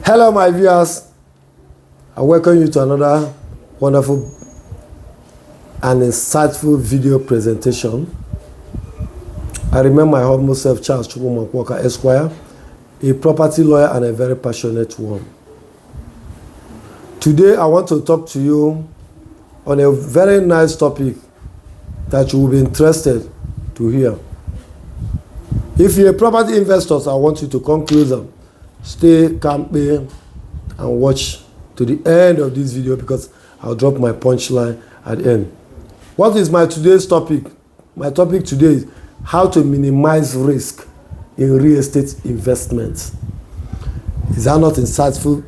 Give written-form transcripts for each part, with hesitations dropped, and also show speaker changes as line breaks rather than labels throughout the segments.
Hello, my viewers. I welcome you to another wonderful and insightful video presentation. I remember my humble self, Charles Chukwuma Walker, Esquire, a property lawyer and a very passionate one. Today, I want to talk to you on a very nice topic that you will be interested to hear. If you're a property investor, I want you to come closer, stay calmly, and watch to the end of this video because I'll drop my punchline at the end. What is my today's topic? My topic today is how to minimize risk in real estate investments. Is that not insightful?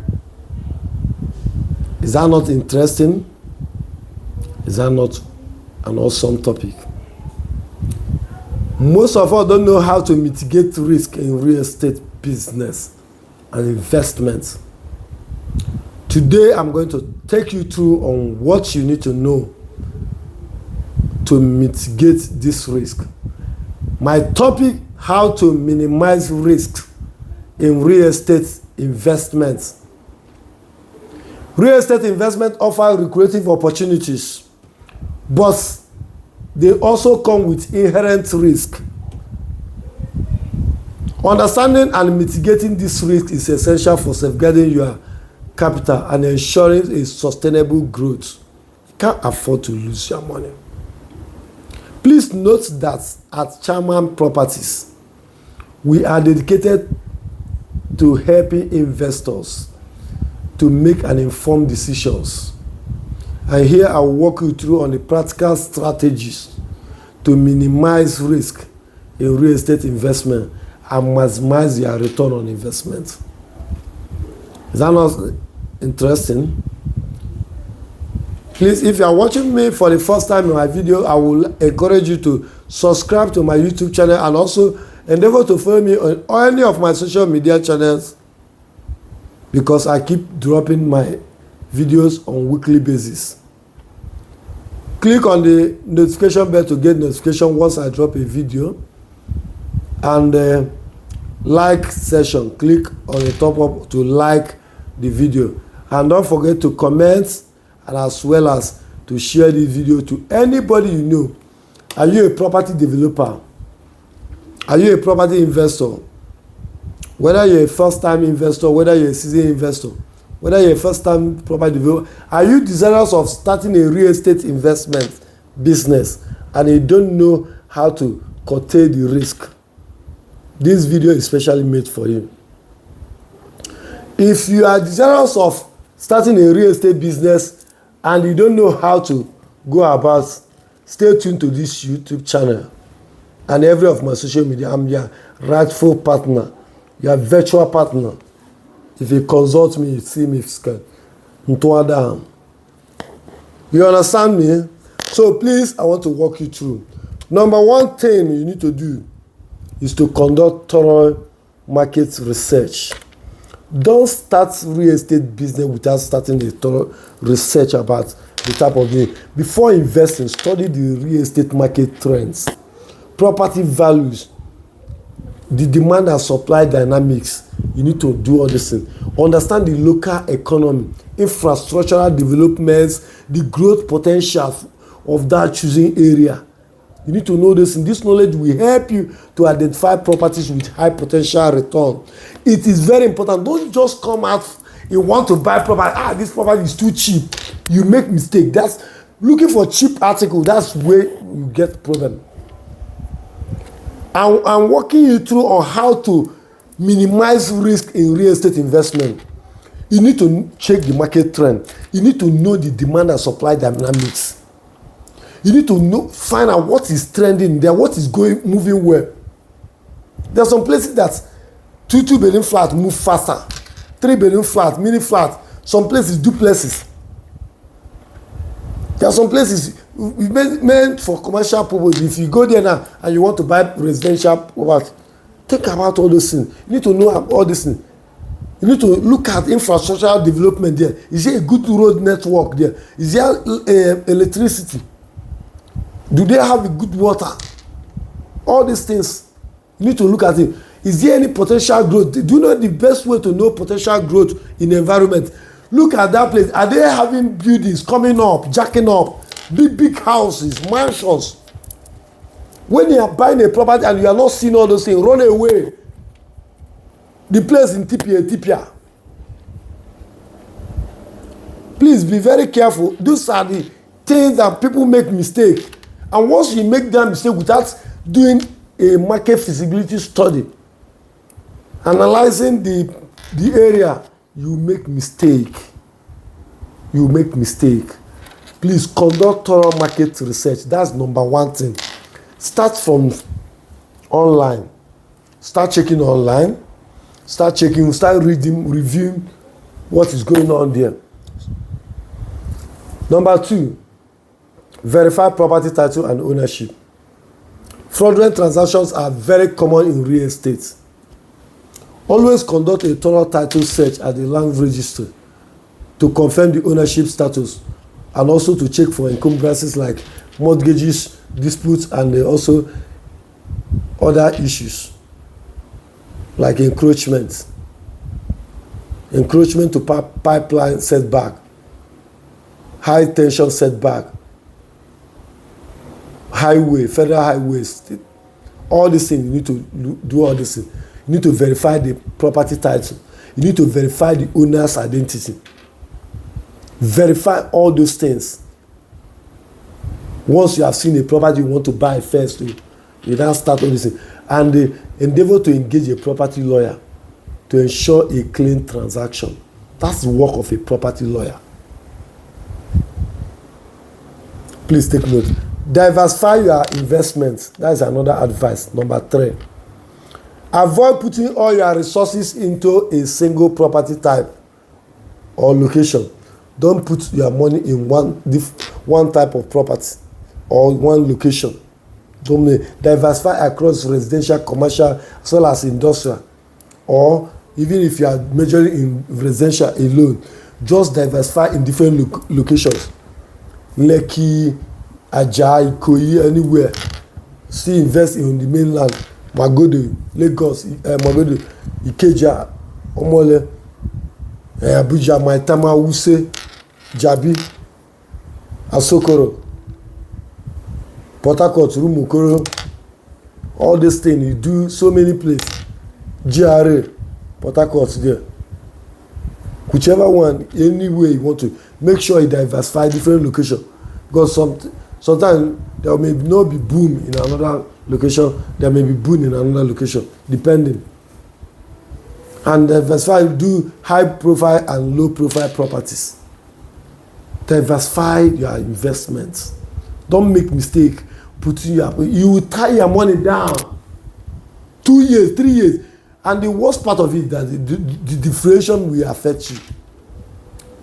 Is that not interesting? Is that not an awesome topic? Most of us don't know how to mitigate risk in real estate business and investments. Today, I'm going to take you through on what you need to know to mitigate this risk. My topic, how to minimize risk in real estate investments. Real estate investment offers lucrative opportunities, but they also come with inherent risk. Understanding and mitigating this risk is essential for safeguarding your capital and ensuring a sustainable growth. You can't afford to lose your money. Please note that at Chairman Properties, we are dedicated to helping investors to make an informed decisions. And here I will walk you through on the practical strategies to minimize risk in real estate investment and maximize your return on investment. Is that not interesting? Please, if you are watching me for the first time in my video, I will encourage you to subscribe to my YouTube channel and also endeavor to follow me on any of my social media channels because I keep dropping my videos on weekly basis. Click on the notification bell to get notification once I drop a video, and the like section, click on the top up to like the video, and don't forget to comment and as well as to share this video to anybody you know. Are you a property developer? Are you a property investor? Whether you're a first-time investor, whether you're a seasoned investor, whether you're a first-time property developer, are you desirous of starting a real estate investment business and you don't know how to curtail the risk? This video is specially made for you. If you are desirous of starting a real estate business and you don't know how to go about, stay tuned to this YouTube channel and every of my social media. I'm your rightful partner, your virtual partner. If you consult me, you see me scared. You understand me? So please, I want to walk you through. Number one thing you need to do is to conduct thorough market research. Don't start real estate business without starting a thorough research about the type of thing. Before investing, study the real estate market trends, property values, the demand and supply dynamics. You need to do all this thing. Understand the local economy, infrastructural developments, the growth potential of that choosing area. You need to know this, and this knowledge will help you to identify properties with high potential return. It is very important. Don't just come out, you want to buy property, this property is too cheap. You make mistake. That's looking for cheap article. That's where you get problem. I'm walking you through on how to minimize risk in real estate investment. You need to check the market trend. You need to know the demand and supply dynamics. You need to find out what is trending there, what is moving well. There are some places that 2-bedroom flat move faster, 3-bedroom flat, mini flat. Some places duplexes. There are some places meant for commercial purpose. If you go there now and you want to buy residential property, think about all those things. You need to know all these things. You need to look at infrastructural development there. Is there a good road network there? Is there electricity? Do they have a good water? All these things, you need to look at it. Is there any potential growth? Do you know the best way to know potential growth in the environment? Look at that place. Are they having buildings coming up, jacking up, big houses, mansions? When you are buying a property and you are not seeing all those things, run away. The place in Tipia. Please be very careful. These are the things that people make mistake. And once you make that mistake without doing a market feasibility study, analyzing the area, you make mistake. Please conduct thorough market research. That's number one thing. Start from online. Start checking online. Start reading, reviewing what is going on there. Number 2, verify property title and ownership. Fraudulent transactions are very common in real estate. Always conduct a thorough title search at the land registry to confirm the ownership status and also to check for encumbrances like mortgages, disputes, and also other issues like encroachment to pipeline setback, high tension setback, federal highways. All these things, you need to do all these things. You need to verify the property title. You need to verify the owner's identity. Verify all those things. Once you have seen a property you want to buy first, you now start all these things. And endeavor to engage a property lawyer to ensure a clean transaction. That's the work of a property lawyer. Please take note. Diversify your investments. That is another advice. Number 3. Avoid putting all your resources into a single property type or location. Don't put your money in one type of property or one location. Don't diversify across residential, commercial, as well as industrial. Or even if you are majoring in residential alone, just diversify in different locations. Lekki, Ajah, Ikoyi, anywhere. Still invest in the mainland. Magodo, Lagos, Magodo, Ikeja, Omole, Abuja, Maitama, Wuse, Jabi, Asokoro, Port Harcourt, Rumukoro. All these things you do so many places. GRA, Port Harcourt there. Whichever one, any way you want to, make sure you diversify different locations. Because sometimes there may not be boom in another location, there may be boom in another location, depending. And diversify, do high profile and low profile properties. Diversify your investments. Don't make mistake putting you will tie your money down 2 years, 3 years, and the worst part of it that the deflation will affect you.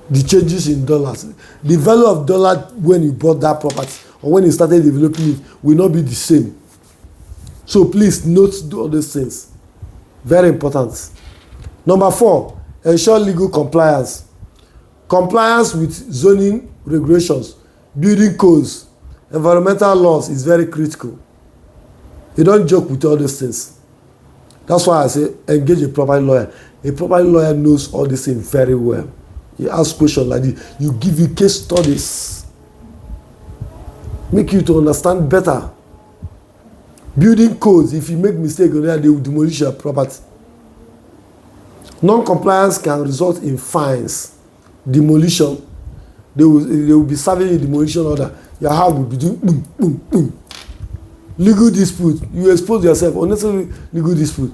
The changes in dollars, the value of dollar when you bought that property or when you started developing it will not be the same. So please note all these things. Very important. Number 4, ensure legal compliance. Compliance with zoning regulations, building codes, environmental laws is very critical. You don't joke with all these things. That's why I say engage a property lawyer. A property lawyer knows all these things very well. You ask questions like this. You give you case studies. Make you to understand better. Building codes, if you make mistake on there, they will demolish your property. Non-compliance can result in fines, demolition. They will be serving a demolition order. Your house will be doing boom, boom, boom. Legal dispute. You expose yourself. Unnecessary legal dispute.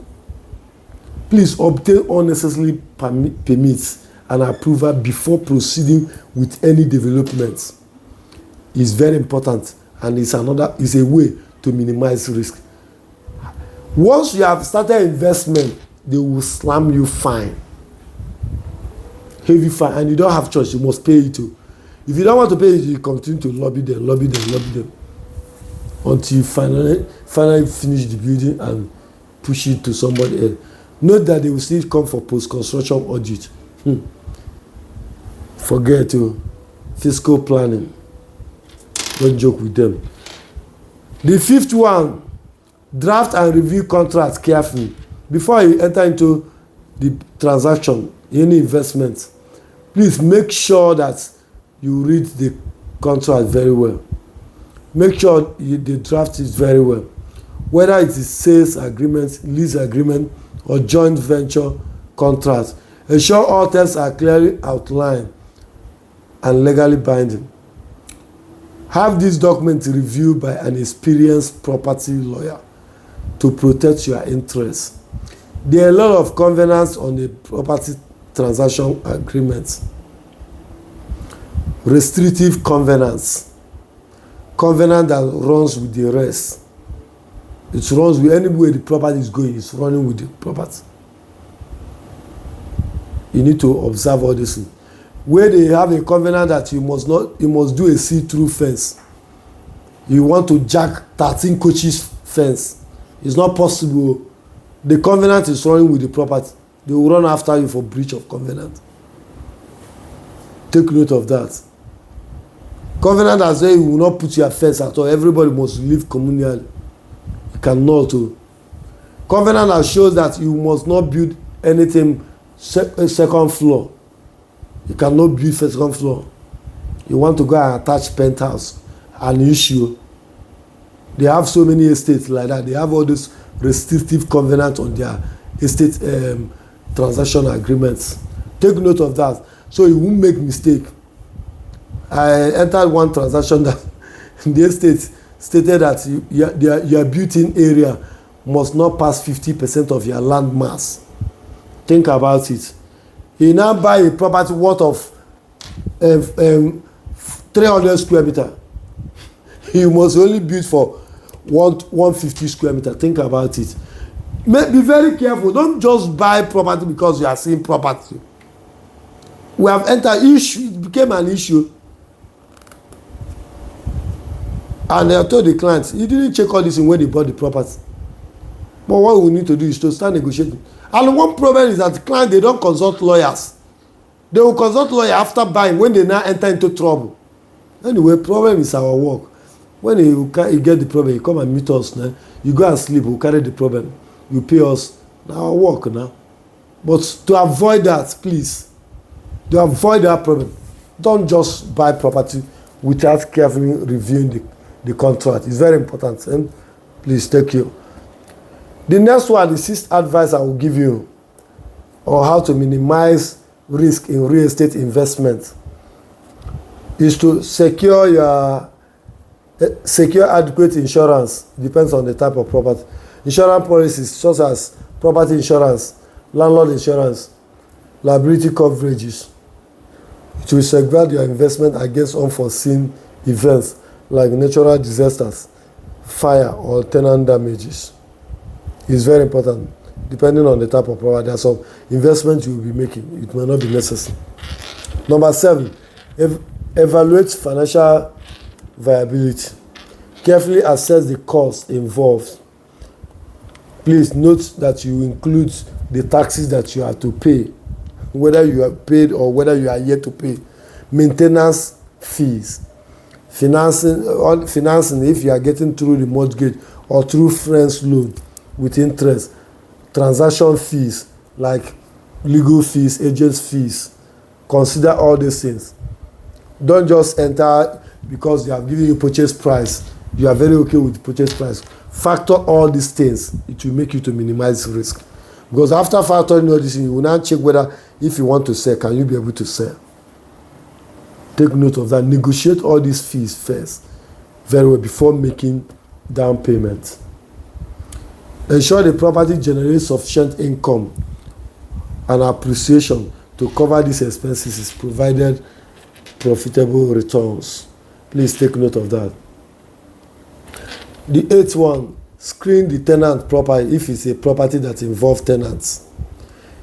Please obtain unnecessary permits and approval before proceeding with any development. It's very important, and it's a way to minimize risk. Once you have started investment, they will slam you fine, heavy fine, and you don't have choice. You must pay it too. If you don't want to pay it, you continue to lobby them until you finally finish the building and push it to somebody else. Note that they will still come for post-construction audit. Forget to fiscal planning. Don't joke with them. The 5th one, draft and review contracts carefully. before you enter into the transaction, any investment, please make sure that you read the contract very well. Make sure the draft is very well. Whether it is sales agreement, lease agreement, or joint venture contract, ensure all terms are clearly outlined and legally binding. Have this document reviewed by an experienced property lawyer to protect your interests. There are a lot of covenants on the property transaction agreements. Restrictive covenants. Covenant that runs with the rest. It runs with anywhere the property is going, it's running with the property. You need to observe all this. Where they have a covenant that you must do a see-through fence. You want to jack 13 coaches fence. It's not possible. The covenant is running with the property. They will run after you for breach of covenant. Take note of that. Covenant that says you will not put your fence at all. Everybody must live communally. You cannot. Covenant that shows that you must not build anything second floor. You cannot build second floor. You want to go and attach penthouse, an issue. They have so many estates like that. They have all these restrictive covenants on their estate transaction agreements. Take note of that so you won't make mistake. I entered one transaction that the estate stated that your built-in area must not pass 50% of your land mass. Think about it. You now buy a property worth of 300 square meter. You must only build for 150 square meter. Think about it. Be very careful. Don't just buy property because you are seeing property. We have entered issue. It became an issue. And I told the client, you didn't check all this in when they bought the property. But what we need to do is to start negotiating. And one problem is that the client, they don't consult lawyers. They will consult lawyer after buying when they now enter into trouble. Anyway, problem is our work. When you get the problem, you come and meet us now. You go and sleep, we'll carry the problem. You pay us. Now our work now. But to avoid that, please, to avoid that problem, don't just buy property without carefully reviewing the contract. It's very important. And please take care. The next one, the sixth advice I will give you on how to minimize risk in real estate investment is to secure adequate insurance. Depends on the type of property. Insurance policies such as property insurance, landlord insurance, liability coverages. It will safeguard your investment against unforeseen events like natural disasters, fire, or tenant damages. It's very important. Depending on the type of property, there's some investment you will be making. It may not be necessary. Number 7, evaluate financial viability. Carefully assess the cost involved. Please note that you include the taxes that you have to pay, whether you are paid or whether you are yet to pay. Maintenance fees. Financing if you are getting through the mortgage or through friends loan with interest. Transaction fees like legal fees, agents fees. Consider all these things. Don't just enter because they have given you purchase price. You are very okay with the purchase price. Factor all these things. It will make you to minimize risk. Because after factoring all these things, you will now check whether if you want to sell, can you be able to sell. Take note of that. Negotiate all these fees first very well before making down payment. Ensure the property generates sufficient income and appreciation to cover these expenses, provided profitable returns. Please take note of that. The 8th one, screen the tenant properly if it's a property that involves tenants.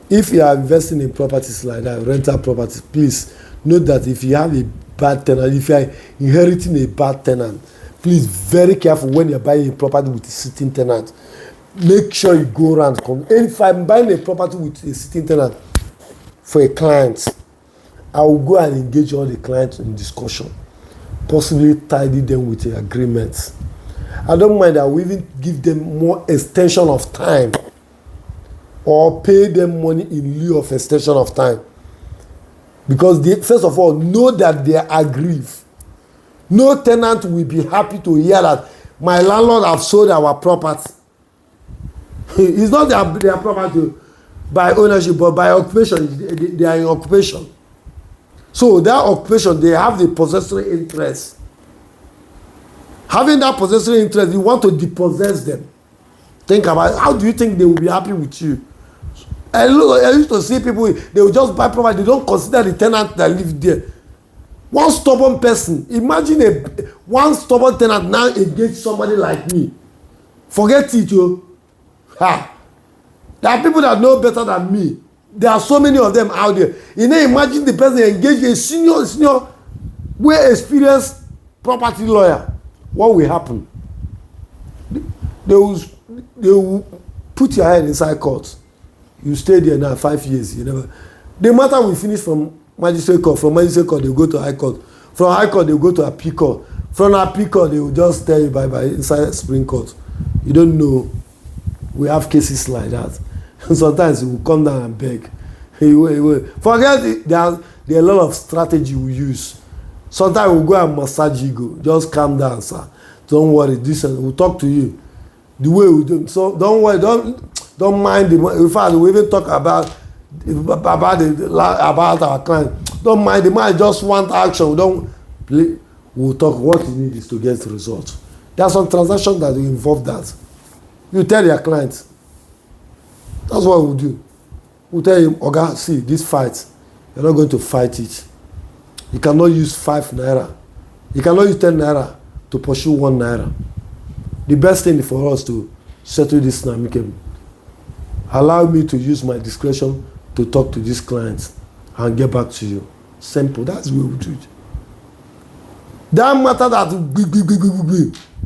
If you are investing in properties like that, rental properties, please note that if you have a bad tenant, if you are inheriting a bad tenant, please very careful when you're buying a property with a sitting tenant. Make sure you go around. If I'm buying a property with a sitting tenant for a client, I will go and engage all the clients in discussion, possibly tidy them with an agreement. I don't mind. I will even give them more extension of time or pay them money in lieu of extension of time. Because they, first of all, know that they are aggrieved. No tenant will be happy to hear that my landlord have sold our property. It's not their property by ownership, but by occupation. They are in occupation. So that occupation, they have the possessory interest. Having that possessory interest, you want to depossess them. Think about it. How do you think they will be happy with you? I used to see people, they will just buy property, they don't consider the tenant that live there. One stubborn person, imagine one stubborn tenant now engage somebody like me. Forget it, yo. Ha. There are people that know better than me. There are so many of them out there. You know, imagine the person engage a senior, well experienced property lawyer. What will happen? They will put your head inside court. You stay there now 5 years. You never. The matter will finish from magistrate court. From magistrate court, they will go to high court. From high court, they will go to appeal court. From appeal court, they will just tell you bye inside Supreme Court. You don't know. We have cases like that. And sometimes he will come down and beg. He will. Forget it. There are a lot of strategy we use. Sometimes we'll go and massage ego. Just calm down, sir. Don't worry. We'll talk to you. The way we do. So don't worry. Don't mind the money. In fact, we even talk about our client. Don't mind the money. Just want action. We'll talk. What you need is to get the result. There are some transactions that will involve that. You tell your client. That's what we'll do. We'll tell him, Oga, see, this fight, you're not going to fight it. You cannot use 5 naira. You cannot use 10 naira to pursue 1 naira. The best thing for us to settle this now, allow me to use my discretion to talk to these clients and get back to you. Simple. That's the way we do it. That matter that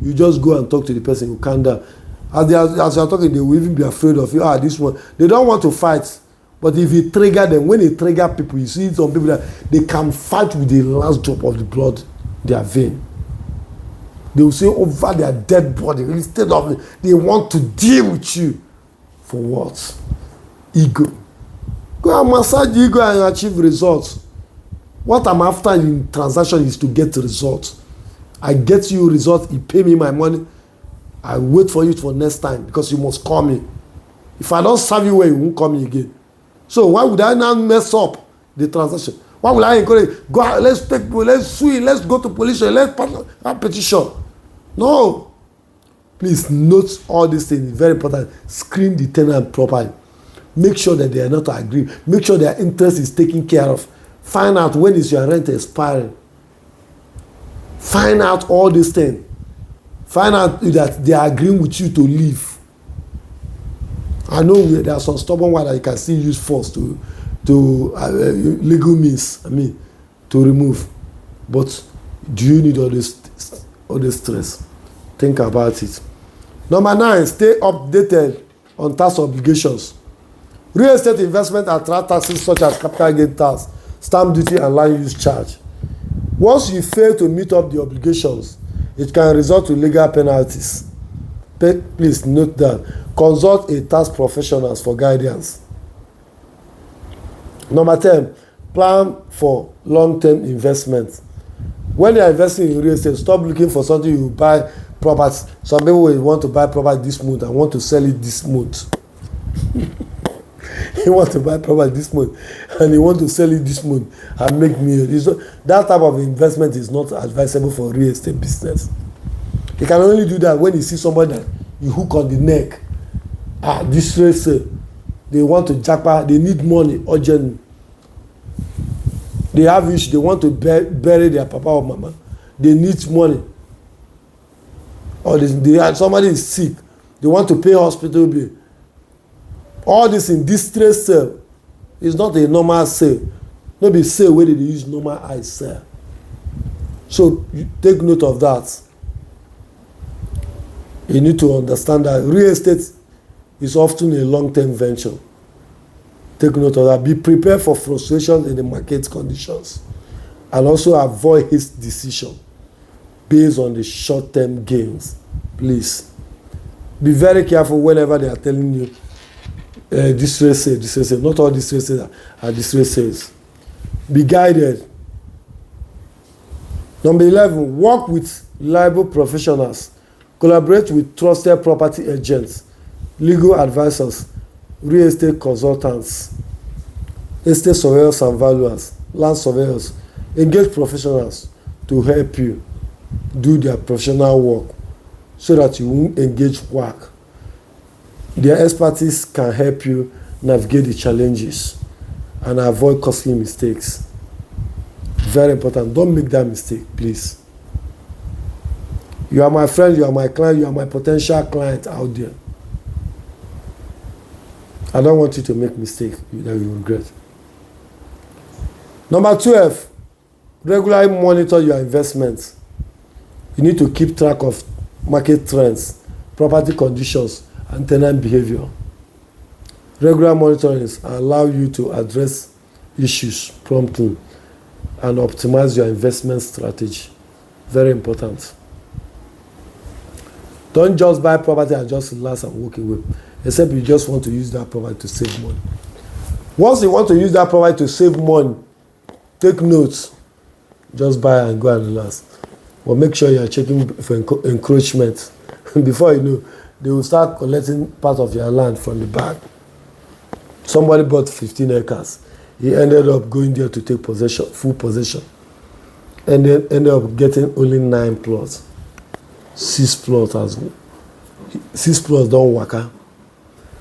you just go and talk to the person who calm down. As you are talking, they will even be afraid of you. This one. They don't want to fight. But if you trigger them, when you trigger people, you see some people that they can fight with the last drop of the blood in their vein. They will say over their dead body. Instead of they want to deal with you. For what? Ego. Go and massage ego and achieve results. What I'm after in transaction is to get results. I get you results, you pay me my money. I wait for you for next time because you must call me. If I don't serve you well, you won't call me again. So why would I now mess up the transaction? Why would I encourage? Go out, let's sue, let's go to police, let's have petition. No. Please note all these things. Very important. Screen the tenant properly. Make sure that they are not agreed. Make sure their interest is taken care of. Find out when is your rent expiring. Find out all these things. Find out that they are agreeing with you to leave. I know there are some stubborn ones that you can still use force to legal means. To remove. But do you need all this stress? Think about it. Number 9, stay updated on tax obligations. Real estate investment attract taxes such as capital gain tax, stamp duty, and land use charge. Once you fail to meet up the obligations, it can result to legal penalties. Please note that. Consult a tax professional for guidance. Number 10, plan for long-term investment. When you are investing in real estate, stop looking for something you buy property. Some people will want to buy property this month and want to sell it this month. He want to buy property this month and he want to sell it this month and make millions. That type of investment is not advisable for real estate business. You can only do that when you see somebody that you hook on the neck. This race, they want to jackpot, they need money urgently. They have issue, they want to bury their papa or mama. They need money. Or somebody is sick, they want to pay hospital bill. All this in distress sale is not a normal sale. No be sale where they use normal eye sale. So take note of that. You need to understand that real estate is often a long-term venture. Take note of that. Be prepared for frustrations in the market conditions. And also avoid hasty decision based on the short-term gains. Please. Be very careful whenever they are telling you distress sales. Not all distress sales are distress sales. Be guided. Number 11, work with reliable professionals. Collaborate with trusted property agents, legal advisors, real estate consultants, estate surveyors and valuers, land surveyors. Engage professionals to help you do their professional work so that you won't engage work. Their expertise can help you navigate the challenges and avoid costly mistakes. Very important. Don't make that mistake, please. You are my friend, you are my client, you are my potential client out there. I don't want you to make mistake that you regret. Number 12, regularly monitor your investments. You need to keep track of market trends, property conditions, and tenant behavior. Regular monitoring allow you to address issues promptly and optimize your investment strategy. Very important. Don't just buy property and just relax and walk away, except you just want to use that property to save money. Once you want to use that property to save money, take notes. Just buy and go and relax. But make sure you are checking for encroachment. Before you know, they will start collecting part of your land from the back. Somebody bought 15 acres. He ended up going there to take possession, full possession. And then ended up getting only 9 plots. 6 plots as well. 6 plots don't work out.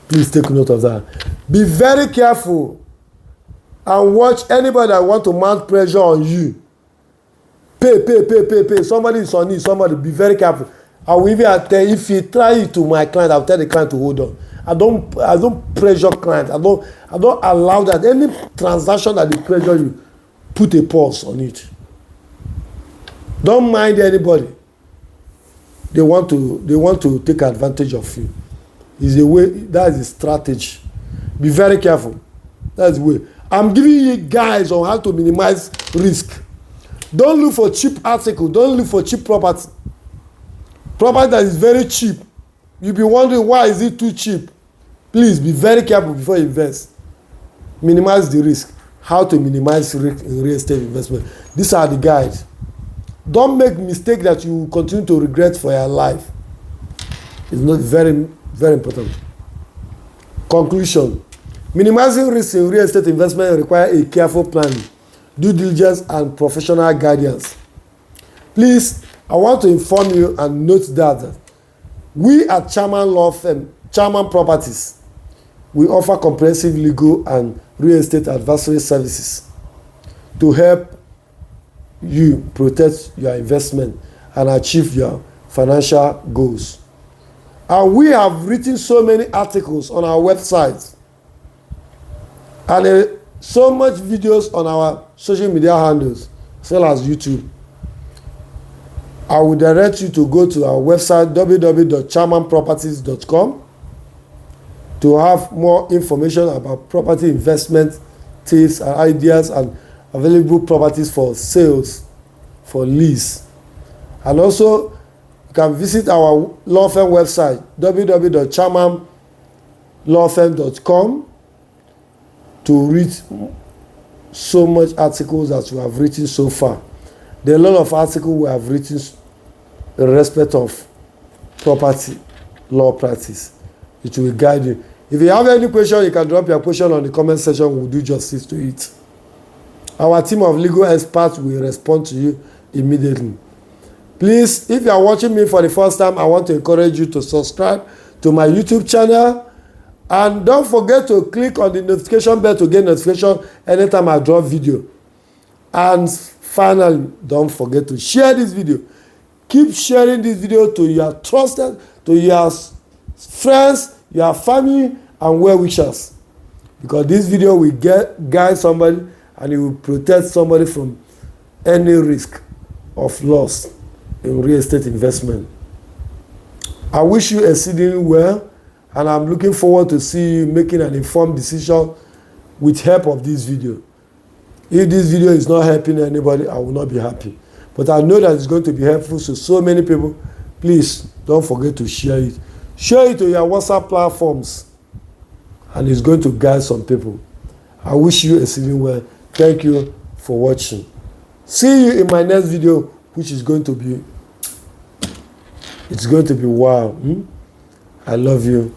Please take note of that. Be very careful and watch anybody that want to mount pressure on you. Pay. Somebody is on it. Somebody, be very careful. I will even tell, if you try it to my client, I'll tell the client to hold on. I don't pressure clients. I don't allow that. Any transaction that they pressure you, put a pause on it. Don't mind anybody. They want to take advantage of you. Is a way, that is a strategy. Be very careful. That's the way. I'm giving you guys on how to minimize risk. Don't look for cheap article. Don't look for cheap property. Property that is very cheap. You'll be wondering, why is it too cheap? Please be very careful before you invest. Minimize the risk. How to minimize risk in real estate investment. These are the guides. Don't make mistake that you will continue to regret for your life. It's not very, very important. Conclusion. Minimizing risk in real estate investment requires a careful planning, due diligence, and professional guidance. Please, I want to inform you and note that we at Chairman Law Firm, Chairman Properties, we offer comprehensive legal and real estate advisory services to help you protect your investment and achieve your financial goals. And we have written so many articles on our website and so much videos on our social media handles, as well as YouTube. I will direct you to go to our website www.chairmanproperties.com to have more information about property investment tips and ideas and available properties for sales, for lease. And also, you can visit our law firm website www.chairmanlawfirm.com to read so much articles that we have written so far. There are a lot of articles we have written in respect of property law practice. It will guide you. If you have any question, you can drop your question on the comment section. We'll do justice to it. Our team of legal experts will respond to you immediately. Please, if you are watching me for the first time, I want to encourage you to subscribe to my YouTube channel. And don't forget to click on the notification bell to get notification anytime I drop video. And finally, don't forget to share this video. Keep sharing this video to your trusted, to your friends, your family, and well-wishers. Because this video will guide somebody and it will protect somebody from any risk of loss in real estate investment. I wish you exceedingly well, and I'm looking forward to see you making an informed decision with help of this video. If this video is not helping anybody, I will not be happy. But I know that it's going to be helpful to so many people. Please don't forget to share it. Share it to your WhatsApp platforms and it's going to guide some people. I wish you a season well. Thank you for watching. See you in my next video, which is going to be, it's going to be wow. I love you.